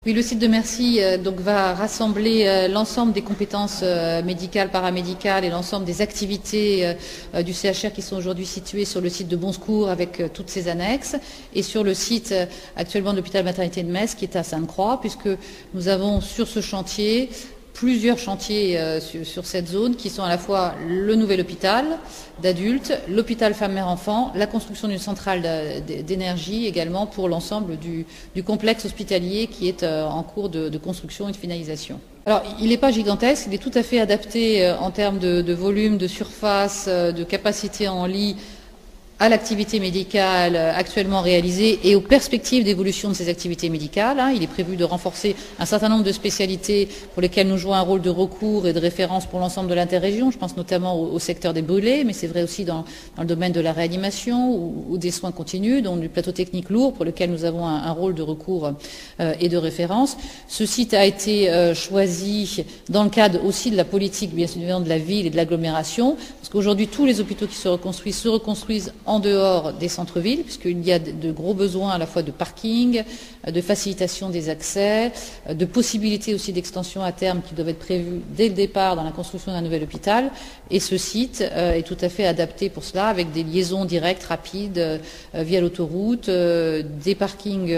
Oui, le site de Mercy donc va rassembler l'ensemble des compétences médicales, paramédicales et l'ensemble des activités du CHR qui sont aujourd'hui situées sur le site de Bon-Secours avec toutes ses annexes et sur le site actuellement de l'hôpital maternité de Metz qui est à Sainte-Croix, puisque nous avons sur ce chantier plusieurs chantiers sur cette zone qui sont à la fois le nouvel hôpital d'adultes, l'hôpital femmes-mères-enfants, la construction d'une centrale d'énergie également pour l'ensemble du complexe hospitalier qui est en cours de construction et de finalisation. Alors, il n'est pas gigantesque, il est tout à fait adapté en termes de volume, de surface, de capacité en lit à l'activité médicale actuellement réalisée et aux perspectives d'évolution de ces activités médicales. Il est prévu de renforcer un certain nombre de spécialités pour lesquelles nous jouons un rôle de recours et de référence pour l'ensemble de l'interrégion. Je pense notamment au secteur des brûlés, mais c'est vrai aussi dans le domaine de la réanimation ou des soins continus, dont du plateau technique lourd pour lequel nous avons un rôle de recours et de référence. Ce site a été choisi dans le cadre aussi de la politique bien évidemment de la ville et de l'agglomération, parce qu'aujourd'hui tous les hôpitaux qui se reconstruisent en dehors des centres-villes, puisqu'il y a de gros besoins à la fois de parking, de facilitation des accès, de possibilités aussi d'extension à terme qui doivent être prévues dès le départ dans la construction d'un nouvel hôpital. Et ce site est tout à fait adapté pour cela, avec des liaisons directes, rapides, via l'autoroute, des parkings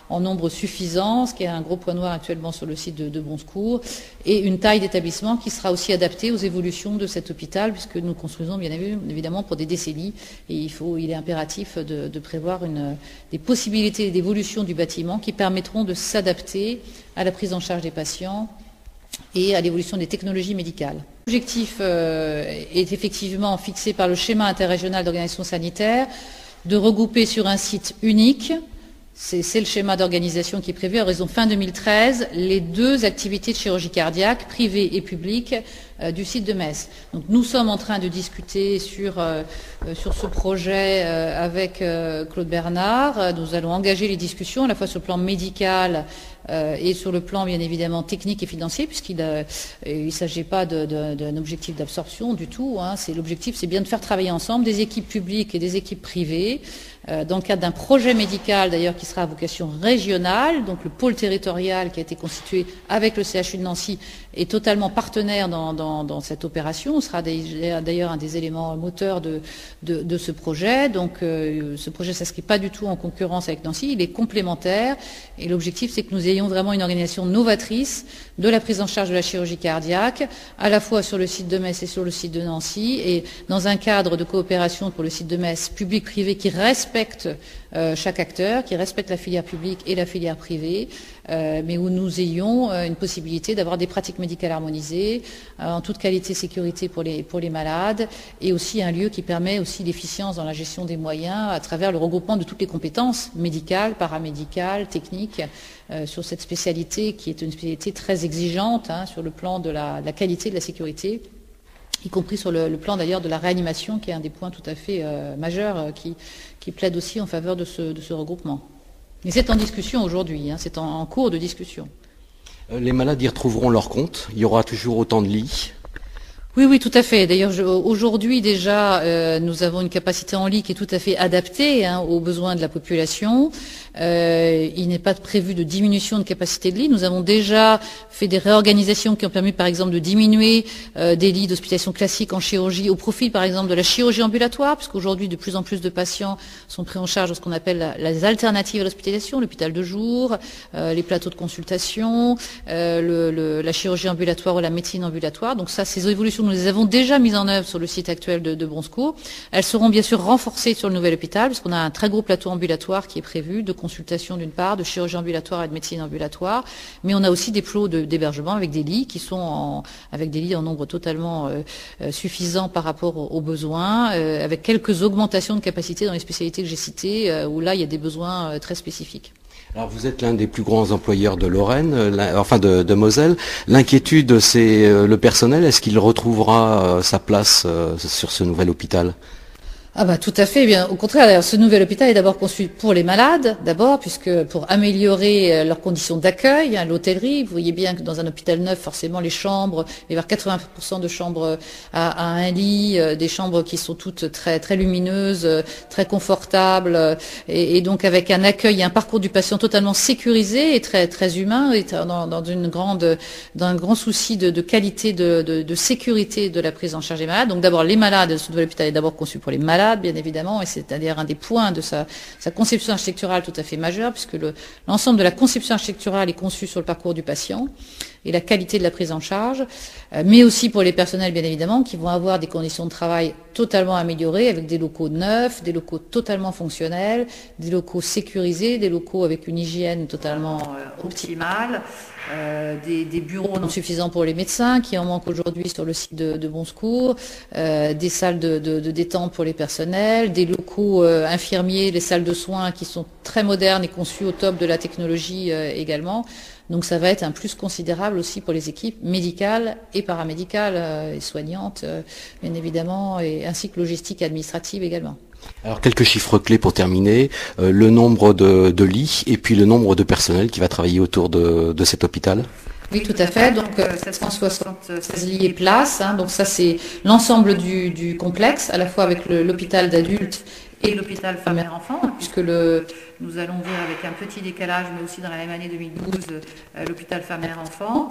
en nombre suffisant, ce qui est un gros point noir actuellement sur le site de Bon-Secours, et une taille d'établissement qui sera aussi adaptée aux évolutions de cet hôpital, puisque nous construisons bien évidemment pour des décennies. Et il est impératif de prévoir des possibilités d'évolution du bâtiment qui permettront de s'adapter à la prise en charge des patients et à l'évolution des technologies médicales. L'objectif est effectivement fixé par le schéma interrégional d'organisation sanitaire de regrouper sur un site unique, c'est le schéma d'organisation qui est prévu à horizon fin 2013, les deux activités de chirurgie cardiaque, privée et publique, du site de Metz. Donc nous sommes en train de discuter sur ce projet avec Claude Bernard. Nous allons engager les discussions à la fois sur le plan médical et sur le plan bien évidemment technique et financier, puisqu'il ne s'agit pas d'un objectif d'absorption du tout. L'objectif, c'est bien de faire travailler ensemble des équipes publiques et des équipes privées dans le cadre d'un projet médical d'ailleurs qui sera à vocation régionale. Donc le pôle territorial qui a été constitué avec le CHU de Nancy est totalement partenaire dans cette opération. On sera d'ailleurs un des éléments moteurs de ce projet. Donc ce projet ne s'inscrit pas du tout en concurrence avec Nancy, il est complémentaire. Et l'objectif, c'est que nous ayons vraiment une organisation novatrice de la prise en charge de la chirurgie cardiaque, à la fois sur le site de Metz et sur le site de Nancy, et dans un cadre de coopération pour le site de Metz, public-privé, qui respecte chaque acteur, qui respecte la filière publique et la filière privée, mais où nous ayons une possibilité d'avoir des pratiques médicales harmonisées, en toute qualité et sécurité pour les malades, et aussi un lieu qui permet aussi l'efficience dans la gestion des moyens à travers le regroupement de toutes les compétences médicales, paramédicales, techniques, sur cette spécialité qui est une spécialité très exigeante sur le plan de la qualité, de la sécurité, y compris sur le plan d'ailleurs de la réanimation, qui est un des points tout à fait majeurs qui plaide aussi en faveur de ce regroupement. Mais c'est en discussion aujourd'hui, c'est en cours de discussion. Les malades y retrouveront leur compte, il y aura toujours autant de lits? Oui, tout à fait. D'ailleurs, aujourd'hui déjà, nous avons une capacité en lit qui est tout à fait adaptée aux besoins de la population. Il n'est pas prévu de diminution de capacité de lit. Nous avons déjà fait des réorganisations qui ont permis, par exemple, de diminuer des lits d'hospitalisation classique en chirurgie au profit, par exemple, de la chirurgie ambulatoire, puisqu'aujourd'hui, de plus en plus de patients sont pris en charge de ce qu'on appelle les alternatives à l'hospitalisation, l'hôpital de jour, les plateaux de consultation, la chirurgie ambulatoire ou la médecine ambulatoire. Donc ça, ces évolutions, nous les avons déjà mises en œuvre sur le site actuel de Bon-Secours. Elles seront bien sûr renforcées sur le nouvel hôpital, parce qu'on a un très gros plateau ambulatoire qui est prévu, de consultation d'une part, de chirurgie ambulatoire et de médecine ambulatoire, mais on a aussi des plots d'hébergement avec des lits qui sont avec des lits en nombre totalement suffisant par rapport aux besoins, avec quelques augmentations de capacité dans les spécialités que j'ai citées, où là il y a des besoins très spécifiques. Alors vous êtes l'un des plus grands employeurs de Lorraine, de Moselle. L'inquiétude, c'est le personnel. Est-ce qu'il retrouvera sa place sur ce nouvel hôpital ? Ah bah tout à fait. Eh bien, au contraire, d'ailleurs, ce nouvel hôpital est d'abord conçu pour les malades, d'abord, puisque pour améliorer leurs conditions d'accueil, hein, l'hôtellerie. Vous voyez bien que dans un hôpital neuf, forcément, les chambres, il y a 80% de chambres à un lit, des chambres qui sont toutes très très lumineuses, très confortables, et donc avec un accueil et un parcours du patient totalement sécurisé et très très humain, et d'un grand souci de qualité, de sécurité de la prise en charge des malades. Donc d'abord les malades, ce nouvel hôpital est d'abord conçu pour les malades, bien évidemment, et c'est-à-dire un des points de sa conception architecturale tout à fait majeure, puisque l'ensemble de la conception architecturale est conçu sur le parcours du patient et la qualité de la prise en charge, mais aussi pour les personnels, bien évidemment, qui vont avoir des conditions de travail totalement améliorées, avec des locaux neufs, des locaux totalement fonctionnels, des locaux sécurisés, des locaux avec une hygiène totalement optimale, des bureaux non suffisants pour les médecins, qui en manquent aujourd'hui sur le site de Bon Secours, des salles de détente pour les personnels, des locaux infirmiers, les salles de soins qui sont très modernes et conçues au top de la technologie également. Donc ça va être un plus considérable aussi pour les équipes médicales et paramédicales et soignantes, bien évidemment, et ainsi que logistique et administrative également. Alors quelques chiffres clés pour terminer, le nombre de lits et puis le nombre de personnel qui va travailler autour de cet hôpital. Oui, tout à fait. Donc 776 lits et places. Hein, donc ça c'est l'ensemble du complexe, à la fois avec l'hôpital d'adultes et l'hôpital femmes-mères-enfants, puisque nous allons ouvrir avec un petit décalage, mais aussi dans la même année 2012, l'hôpital femmes-mères-enfants.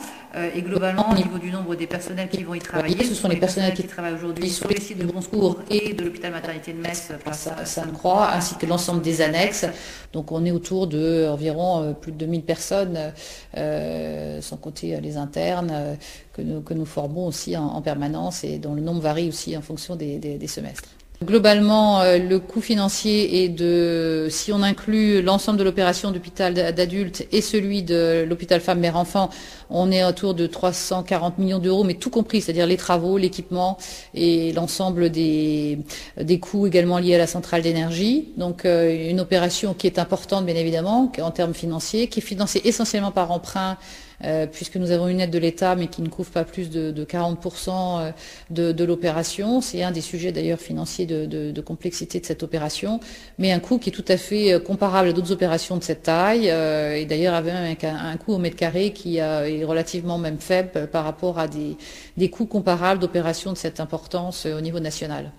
Et globalement, au niveau du nombre des personnels qui vont y travailler, ce sont les personnels qui travaillent aujourd'hui sur les sites de Bon Secours et de l'hôpital maternité de Metz, place Sainte-Croix, ainsi que l'ensemble des annexes. Donc on est autour de environ plus de 2000 personnes, sans compter les internes que nous formons aussi en permanence et dont le nombre varie aussi en fonction des semestres. Globalement, le coût financier est si on inclut l'ensemble de l'opération d'hôpital d'adultes et celui de l'hôpital femmes-mères-enfants, on est autour de 340 millions d'euros, mais tout compris, c'est-à-dire les travaux, l'équipement et l'ensemble des coûts également liés à la centrale d'énergie. Donc une opération qui est importante, bien évidemment, en termes financiers, qui est financée essentiellement par emprunt, puisque nous avons une aide de l'État, mais qui ne couvre pas plus de 40% de l'opération. C'est un des sujets d'ailleurs financiers de complexité de cette opération, mais un coût qui est tout à fait comparable à d'autres opérations de cette taille, et d'ailleurs avec un coût au mètre carré qui est relativement même faible par rapport à des coûts comparables d'opérations de cette importance au niveau national.